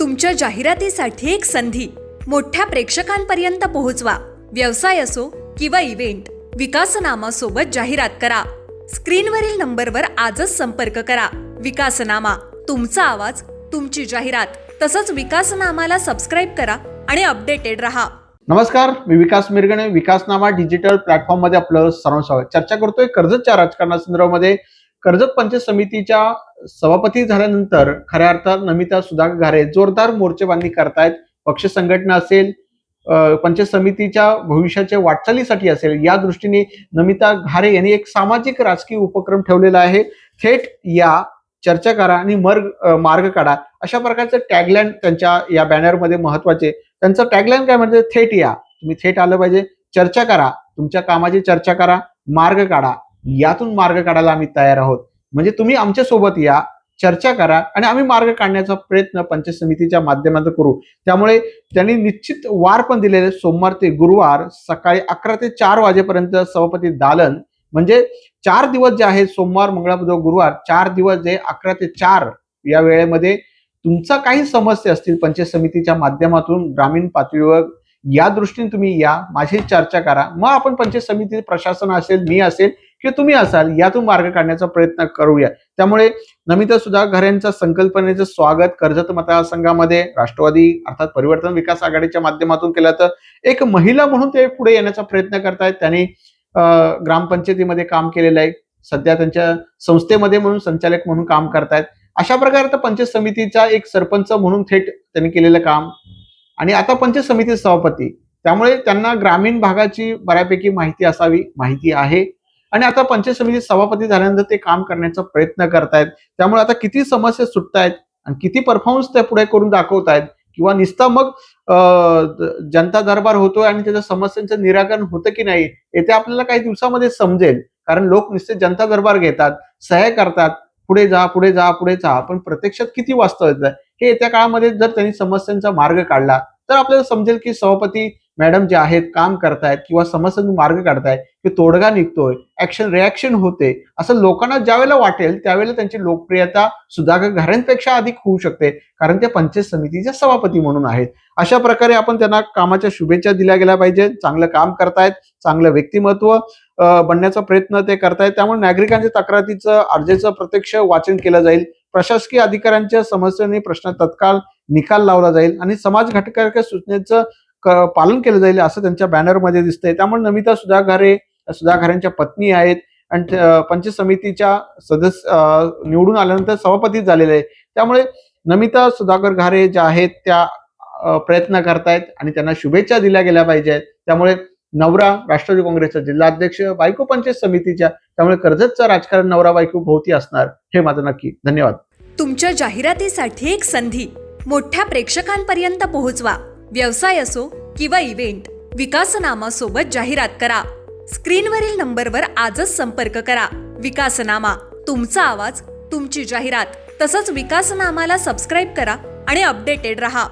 तुमच्या जाहिरातीसाठी एक संधी मोठ्या प्रेक्षकांपर्यंत पोहोचवा. व्यवसाय असो किंवा इव्हेंट, विकासनामा सोबत जाहिरात करा. स्क्रीनवरील नंबरवर आजच संपर्क करा. विकासनामा, तुमचा आवाज, तुमची जाहिरात. तसंच विकासनामाला सबस्क्राईब करा आणि अपडेटेड रहा. नमस्कार, मी विकास मिरगणे. विकासनामा डिजिटल प्लॅटफॉर्म मध्ये आपलं सर्व स्वागत. चर्चा करतोय कर्जतच्या राजकारणासंदर्भामध्ये. कर्जत पंचायत समितीच्या सभापती झाल्यानंतर खऱ्या अर्थात नमिता सुधाकर घारे जोरदार मोर्चेबांधणी करतायत. पक्ष संघटना असेल, पंचायत समितीच्या भविष्याच्या वाटचालीसाठी असेल, या दृष्टीने नमिता घारे यांनी एक सामाजिक राजकीय उपक्रम ठेवलेला आहे. थेट या, चर्चा करा आणि मार्ग काढा, अशा प्रकारचं टॅगलाईन त्यांच्या या बॅनरमध्ये महत्वाचे. त्यांचं टॅगलाईन काय म्हणजे, थेट या, तुम्ही थेट आलं पाहिजे, चर्चा करा, तुमच्या कामाची चर्चा करा, मार्ग काढा, यातून मार्ग काढायला आम्ही तयार आहोत. म्हणजे तुम्ही आमच्या सोबत या, चर्चा करा आणि आम्ही मार्ग काढण्याचा प्रयत्न पंचायत समितीच्या माध्यमातून करू. त्यामुळे त्यांनी निश्चित वार पण दिलेले, सोमवार ते गुरुवार सकाळी 11 ते 4 वाजेपर्यंत सभापती दालन, म्हणजे 4 दिवस जे आहेत, सोमवार, मंगळवार, बुधवार, गुरुवार, 4 दिवस जे 11 ते 4 या वेळेमध्ये तुमचा काही समस्या असतील पंचायत समितीच्या माध्यमातून ग्रामीण पातळीवर, या दृष्टीने तुम्ही या, माझी चर्चा करा. मग आपण पंचायत समिती, प्रशासन असेल, मी असेल किंवा तुम्ही असाल, यातून मार्ग काढण्याचा प्रयत्न करूया. त्यामुळे नमिता सुधाकर घारे यांच्या संकल्पनेचं स्वागत कर्जत मतदारसंघामध्ये राष्ट्रवादी अर्थात परिवर्तन विकास आघाडीच्या माध्यमातून केलं. तर एक महिला म्हणून ते पुढे येण्याचा प्रयत्न करतायत. त्यांनी ग्रामपंचायतीमध्ये काम केलेलं आहे. सध्या त्यांच्या संस्थेमध्ये म्हणून संचालक म्हणून काम करतायत. अशा प्रकारे पंचायत समितीचा एक सरपंच म्हणून थेट त्यांनी केलेलं काम, आणि आता पंचायत समिती सभापती, त्यामुळे त्यांना ग्रामीण भागाची बऱ्यापैकी माहिती असावी, माहिती आहे. आणि आता पंचायत समिती सभापती झाल्यानंतर ते काम करण्याचा प्रयत्न करतायत. त्यामुळे आता किती समस्या सुटतायत आणि किती परफॉर्मन्स ते पुढे करून दाखवतायत, किंवा नुसता मग जनता दरबार होतोय आणि त्याच्या समस्यांचं निराकरण होतं की नाही, येथे आपल्याला काही दिवसामध्ये समजेल. कारण लोक नुसते जनता दरबार घेतात, सह्या करतात, पुढे जा, पुढे जा, पुढे जा, पण प्रत्यक्षात किती वास्तव येतं हे येत्या काळामध्ये जर त्यांनी समस्यांचा मार्ग काढला तर आपल्याला समजेल की सभापती मॅडम जे आहेत काम करतायत किंवा समस्यांचा मार्ग काढतायत, की तोडगा निघतोय, ऍक्शन रिॲक्शन होते, असं लोकांना ज्यावेळेला वाटेल त्यावेळेला त्यांची लोकप्रियता सुधाकर घारेंपेक्षा अधिक होऊ शकते, कारण ते पंचायत समितीचे सभापती म्हणून आहेत. अशा प्रकारे आपण त्यांना कामाच्या शुभेच्छा दिल्या गेल्या पाहिजे. चांगलं काम करतायत, चांगलं व्यक्तिमत्व बनण्याचा प्रयत्न ते करतायत. त्यामुळे नागरिकांच्या तक्रारीचं, अर्जाचं प्रत्यक्ष वाचन केलं जाईल. प्रशासकीय अधिकाऱ्यांच्या समस्यांनी प्रश्न तत्काळ निकाल लावला जाईल आणि समाज घटकाच्या सूचनेचं पालन केलं जाईल, असं त्यांच्या बॅनरमध्ये दिसतंय. त्यामुळे नमिता सुधाकर घारेंच्या पत्नी आहेत आणि पंचायत समितीच्या सदस्य निवडून आल्यानंतर सभापती झालेले आहे. त्यामुळे नमिता सुधाकर घारे ज्या आहेत त्या प्रयत्न करतायत आणि त्यांना शुभेच्छा दिल्या गेल्या पाहिजेत. त्यामुळे नवरा राष्ट्रवादी काँग्रेसचा जिल्हाध्यक्ष, बायको पंचायत समितीच्या, त्यामुळे कर्जतचं राजकारण नवरा बायको भोवती असणार, हे मात्र नक्की. धन्यवाद. तुमच्या जाहिरातीसाठी एक संधी मोठ्या प्रेक्षकांपर्यंत पोहोचवा. व्यवसाय असो किंवा इव्हेंट, विकासनामा सोबत जाहिरात करा. स्क्रीनवरील नंबरवर आजच संपर्क करा. विकासनामा, तुमचा आवाज, तुमची जाहिरात. तसंच विकासनामाला सबस्क्राईब करा आणि अपडेटेड रहा.